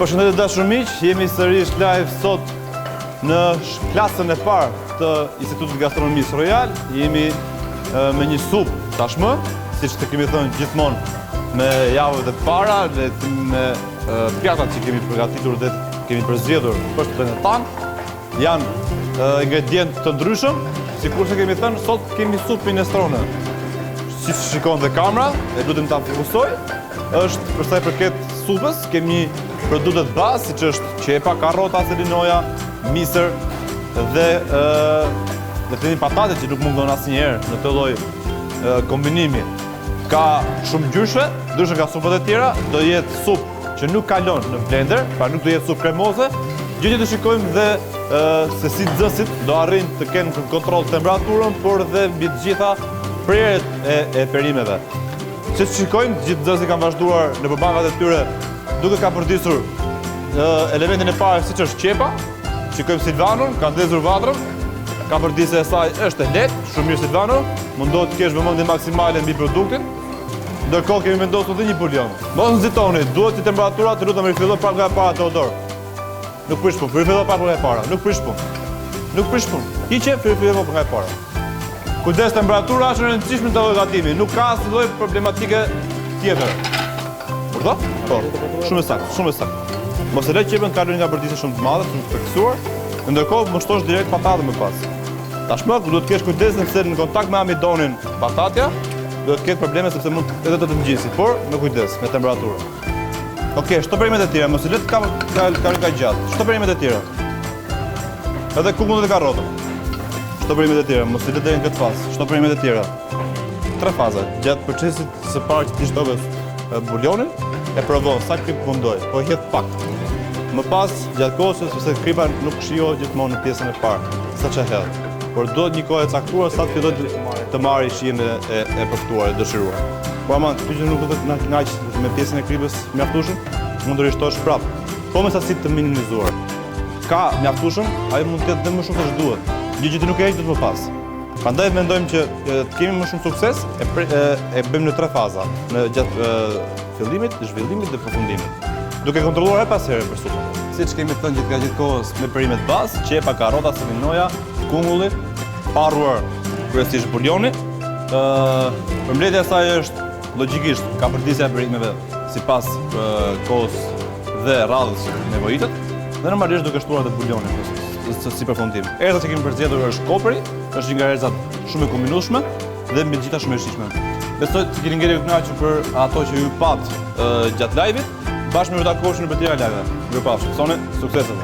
Përshëndetje dashur miq, jemi sërish live sot në klasën e parë të Institutit Gastronomisë Royal. Jemi me një supë tashmë, siç të kemi thënë gjithmonë me javët e para dhe me pjatat që kemi përgatitur dhe kemi përzgjedhur për shtëpinë tanë. Janë ingredientë të ndryshëm, sikurse kemi thënë, sot kemi supë minestrone. Si shikon dhe kamera, e lutem ta fokusoj, është për sa i përket supës, kemi produktet bazë, siç është qepa, karrota, selinoja, misër dhe patate që nuk mungon asnjëherë në këtë lloj kombinimi. Ka shumë ngjyrëshe, ndryshe nga supët e tjera, do jetë supë që nuk kalon në blender, pra nuk do jetë supë kremoze. Gjë që të shikojmë dhe se si nxënësit do arrijnë të kenë kontroll temperaturën, por dhe mbi të gjitha prerjet e perimeve. Që shikojmë, gjithë nxënësit kanë vazhduar në përbankat e tyre duke ka përdisur elementin e parë siç është qepa. Shikojmë Silvanon, ka ndezur vatrën, ka përdisje e saj është e lehtë, shumë mirë Silvano, mundohet të kesh vëmendje maksimale mbi produktin. Ndërkohë kemi vendosur edhe një bulion. Mos nxitoni, duhet që temperatura të lutem rifilloj pak nga e para Teodor. Nuk prish punë, rifilloj pak nga e para, nuk prish punë. Nuk prish punë. Hiqe, rifilloj pak nga e para. Kujdes, temperatura është e rëndësishme në gatimi, nuk ka asnjë lloj problematike tjetër. Po, shumë saktë, shumë saktë. Mos e lë qepën kalojnë nga përdisje shumë të madhe, shumë të përkësuar, ndërkohë më shtosh direkt patatën më pas. Tashmë duhet të kesh kujdes nëse në kontakt me amidonin patatja, do të ketë probleme sepse mund edhe të ngjisi, por me kujdes, me temperaturë. Okej, shto perimet e tjera, mos e lë të kalojnë ka gjatë. Shto perimet e tjera. Edhe kukullet e karrotën. Shto perimet e tjera, mos e lë deri në këtë fazë. Shto perimet e tjera. 3 faza. Gjatë procesit së parë që ti shtove bulionin, e provon sa krip mundoj, po hedh pak. Më pas, gjatë kohës, sepse kripa nuk shijohet gjithmonë në pjesën e parë, sa që hedh. Por duhet një kohë e caktuar sa të filloj të marrë shijen e përftuar, e dëshiruar. Po ama, ty që nuk do të kënaq me pjesën e kripës mjaftueshëm, mund të rishtosh prapë, po me sasi të minimizuar. Ka mjaftueshëm, ajo mund të jetë dhe më shumë se ç'duhet. Gjë që ti nuk e heq dot më pas. Prandaj mendojmë që të kemi më shumë sukses e bëjmë në 3 faza, në gjatë fillimit, zhvillimit dhe përfundimit. Duke kontrolluar her pas here për supën. Siç kemi thënë gjithë kohës me perimet bazë, qepa, karrota, selinoja, kungulli, parruar kryesisht bulioni. Përmbledhja e saj është logjikisht ka përdisja e perimeve sipas kohës dhe radhës që nevojitet, dhe normalisht duke shtuar edhe bulionin si përfundim. Erza që kemi përzgjedhur është kopri, është një nga erzat shumë e kombinueshme dhe mbi gjitha shumë e shijshme. Besoj të keni ngjerë kënaqur për ato që ju pat gjatë live-it, bashkë me ju takohemi në tjera live. Mirupafshim. Sone, suksese.